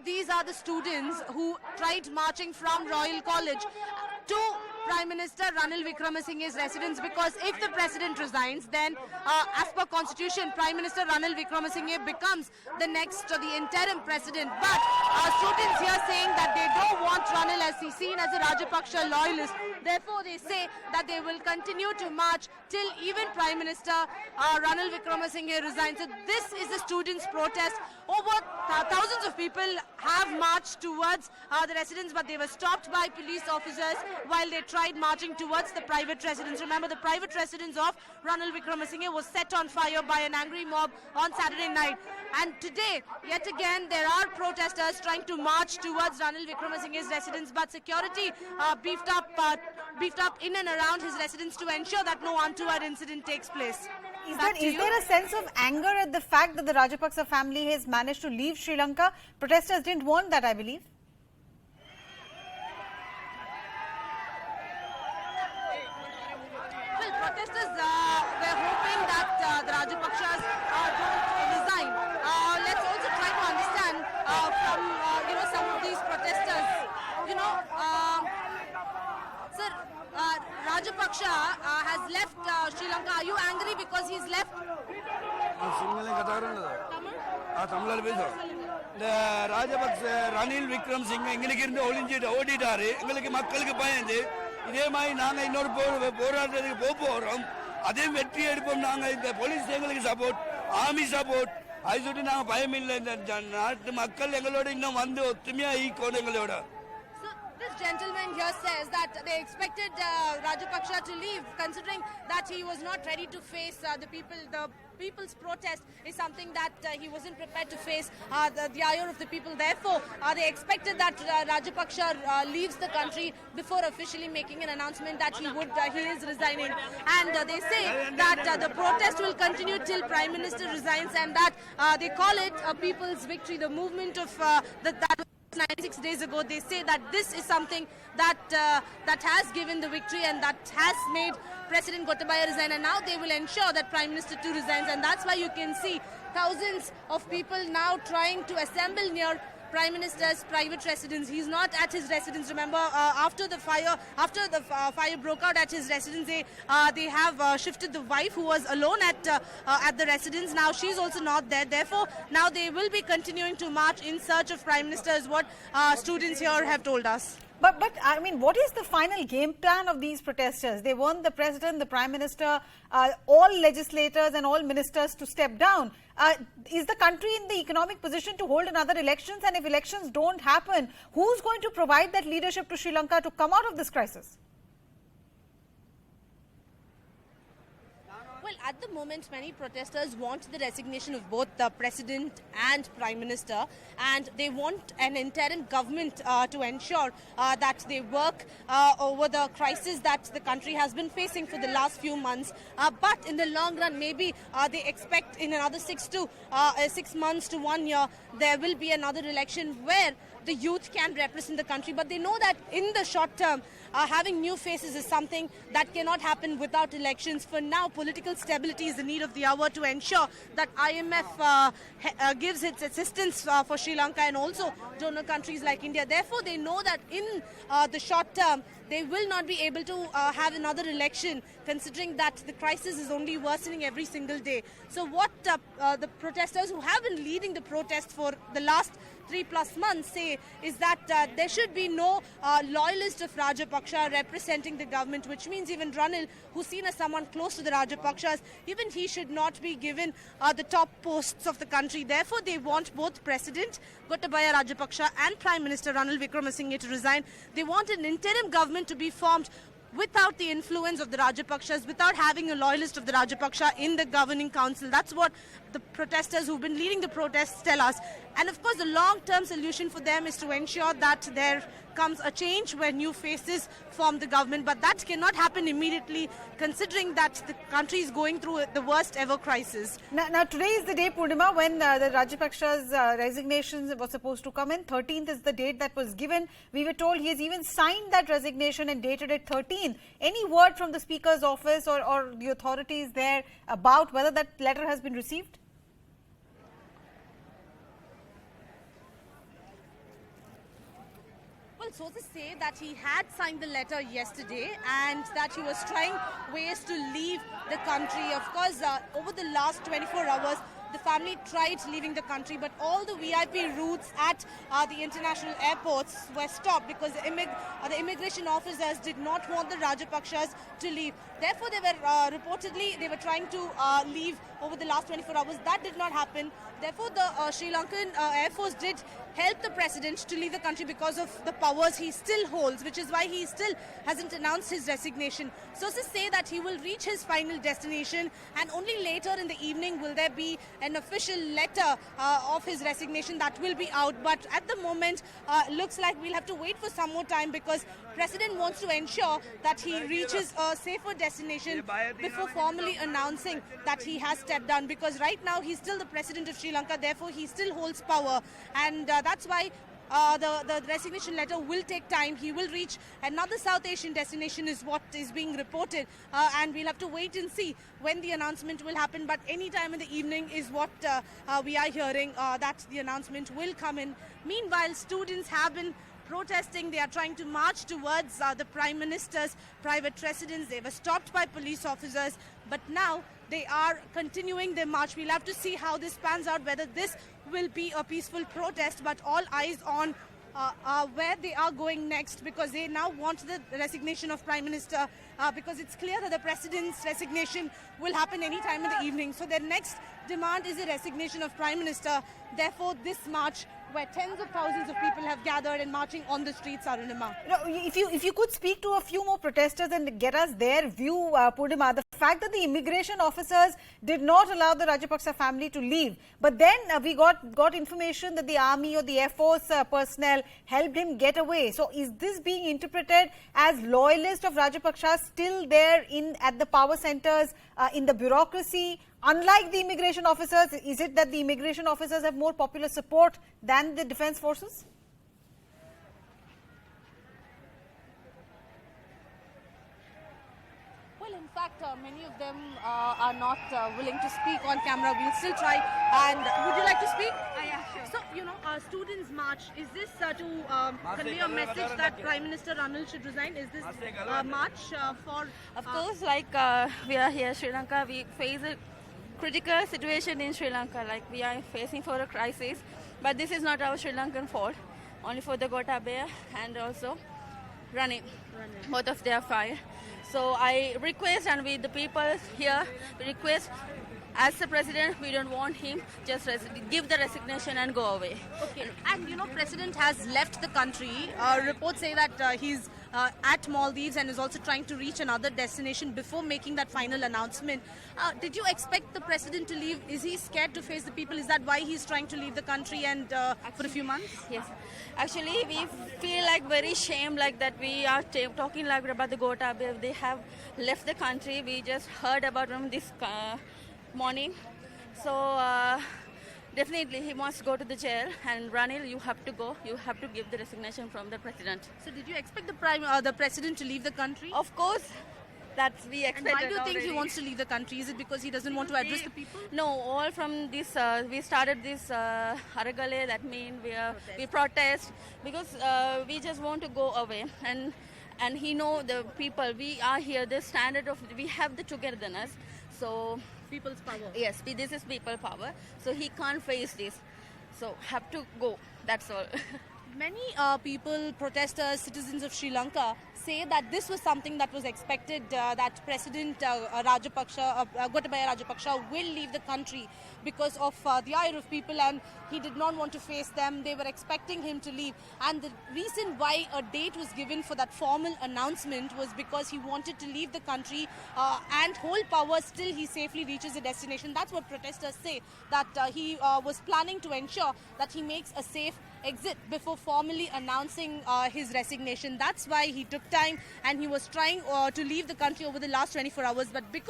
these are the students who tried marching from Royal College to Prime Minister Ranil Wickremesinghe's residence, because if the president resigns, then as per constitution, Prime Minister Ranil Wickremesinghe becomes the next or the interim president. But students here saying that they don't want Ranil as he's seen as a Rajapaksa loyalist. Therefore, they say that they will continue to march till even Prime Minister Ranil Wickremesinghe resigns. So this is the students' protest. Over thousands of people have marched towards the residence, but they were stopped by police officers while they tried marching towards the private residence. Remember, the private residence of Ranil Wickremesinghe was set on fire by an angry mob on Saturday night. And today, yet again, there are protesters trying to march towards Ranil Wickremesinghe's residence, but security beefed up in and around his residence to ensure that no untoward incident takes place. Is there a sense of anger at the fact that the Rajapaksa family has managed to leave Sri Lanka? Protesters didn't want that, I believe. Well, protesters were hoping that the Rajapaksas don't resign. Let's also try to understand from some of these protesters. Sir, Rajapaksa has left Sri Lanka. Are you angry because he's left? Rajapaksa Ranil Wickremesinghe எங்களுக்கு இருந்து ஓடிட்டாரு. எங்களுக்கு மக்களுக்கு பயந்து இதே மாதிரி நாங்க இன்னொரு போராட்டத்துக்கு போறோம். அதே வெற்றி எடுப்போம். நாங்க இந்த போலீஸ் எங்களுக்கு சப்போர்ட், ஆர்மி சப்போர்ட். அது சொல்லிட்டு நாங்க பயம் இல்லை. இந்த நாட்டு மக்கள் எங்களோட இன்னும் வந்து ஒத்துமையா ஈக்கோடு எங்களோட. This gentleman here says that they expected Rajapaksa to leave, considering that he was not ready to face the people's protest is something that he wasn't prepared to face the ire of the people. Therefore, they expected that Rajapaksa leaves the country before officially making an announcement that he is resigning. And they say that the protest will continue till Prime Minister resigns, and that they call it a people's victory. The movement of that 96 days ago, they say that this is something that has given the victory and that has made President Gotabaya resign, and now they will ensure that Prime Minister too resigns, and that's why you can see thousands of people now trying to assemble near Prime Minister's private residence. He's not at his residence. Remember, after the fire broke out at his residence, they have shifted the wife who was alone at the residence. Now she's also not there. Therefore, now they will be continuing to march in search of Prime Minister, is what students here have told us. But I mean, what is the final game plan of these protesters? They want the president, the prime minister, all legislators and all ministers to step down. Is the country in the economic position to hold another elections? And if elections don't happen, who's going to provide that leadership to Sri Lanka to come out of this crisis? Well, at the moment, many protesters want the resignation of both the president and prime minister, and they want an interim government to ensure that they work over the crisis that the country has been facing for the last few months. But in the long run, maybe they expect in another 6 months to 1 year, there will be another election where the youth can represent the country. But they know that in the short term, having new faces is something that cannot happen without elections. For now, political stability is the need of the hour to ensure that IMF gives its assistance for Sri Lanka and also donor countries like India. Therefore, they know that in the short term, they will not be able to have another election, considering that the crisis is only worsening every single day. So what the protesters who have been leading the protest for the last 3+ months say is that there should be no loyalist of Rajapaksa representing the government, which means even Ranil, who's seen as someone close to the Rajapaksas, even he should not be given the top posts of the country. Therefore, they want both President Gotabaya Rajapaksa and Prime Minister Ranil Wickremesinghe to resign. They want an interim government to be formed without the influence of the Rajapakshas, without having a loyalist of the Rajapaksha in the governing council. That's what the protesters who've been leading the protests tell us. And of course, the long-term solution for them is to ensure that there comes a change where new faces form the government. But that cannot happen immediately, considering that the country is going through the worst ever crisis. Now today is the day, Purnima, when the Rajapaksha's resignation was supposed to come in. 13th is the date that was given. We were told he has even signed that resignation and dated it 13th. Any word from the Speaker's office or the authorities there about whether that letter has been received? Well, sources say that he had signed the letter yesterday and that he was trying ways to leave the country. Of course, over the last 24 hours, the family tried leaving the country, but all the VIP routes at the international airports were stopped because the immigration officers did not want the Rajapaksas to leave. Therefore, they were reportedly trying to leave over the last 24 hours. That did not happen. Therefore, the Sri Lankan Air Force did help the president to leave the country because of the powers he still holds, which is why he still hasn't announced his resignation. Sources say that he will reach his final destination and only later in the evening will there be an official letter of his resignation that will be out. But at the moment, looks like we'll have to wait for some more time because president wants to ensure that he reaches a safer destination before formally announcing that he has stepped down, because right now he's still the president of Sri Lanka, therefore he still holds power, and that's why the resignation letter will take time. He will reach another South Asian destination is what is being reported, and we'll have to wait and see when the announcement will happen, but any time in the evening is what we are hearing that the announcement will come in. Meanwhile, students have been protesting. They are trying to march towards the Prime Minister's private residence. They were stopped by police officers, but now they are continuing their march. We'll have to see how this pans out, whether this will be a peaceful protest, but all eyes on where they are going next, because they now want the resignation of Prime Minister, because it's clear that the President's resignation will happen any time in the evening. So their next demand is a resignation of Prime Minister. Therefore, this march, where tens of thousands of people have gathered and marching on the streets, Arunima. If you could speak to a few more protesters and get us their view, Purnima, the fact that the immigration officers did not allow the Rajapaksa family to leave, but then we got information that the army or the Air Force personnel helped him get away. So is this being interpreted as loyalists of Rajapaksa still there at the power centers, in the bureaucracy? Unlike the immigration officers, is it that the immigration officers have more popular support than the defense forces? Well, in fact, many of them are not willing to speak on camera. We'll still try. And would you like to speak? Yeah, sure. So, students' march, is this to convey a message that Prime Minister Ranil should resign? Is this march for... Of course, we are here, Sri Lanka, we face a critical situation in Sri Lanka, like we are facing for a crisis, but this is not our Sri Lankan fault, only for the Gotabaya and also Ranil. Both of them are fired. So I request, and with the people here, we request, as the president, we don't want him, just give the resignation and go away. Okay, and President has left the country. Reports say that he's at Maldives and is also trying to reach another destination before making that final announcement. Did you expect the president to leave? Is he scared to face the people? Is that why he's trying to leave the country and for a few months? Yes. Actually, we feel like very shame like that we are talking like about the Gotabaya. They have left the country. We just heard about them this morning. So definitely he must go to the jail, and Ranil, you have to go. You have to give the resignation from the president. So did you expect the president to leave the country? Of course, that's we And expected. why do you think already. he wants to leave the country? Is it because he doesn't want to address the people? No, all from this, we started this Haragale, that means we protest because we just want to go away, and he know the people, we are here, the standard of, we have the togetherness, so People's power. yes, this is people power, so he can't face this, so have to go, that's all. Many people, protesters, citizens of Sri Lanka say that this was something that was expected, that President Gotabaya Rajapaksa will leave the country because of the ire of people, and he did not want to face them. They were expecting him to leave, and the reason why a date was given for that formal announcement was because he wanted to leave the country and hold power till he safely reaches a destination. That's what protesters say, that he was planning to ensure that he makes a safe exit before formally announcing his resignation. That's why he took time, and he was trying to leave the country over the last 24 hours, but because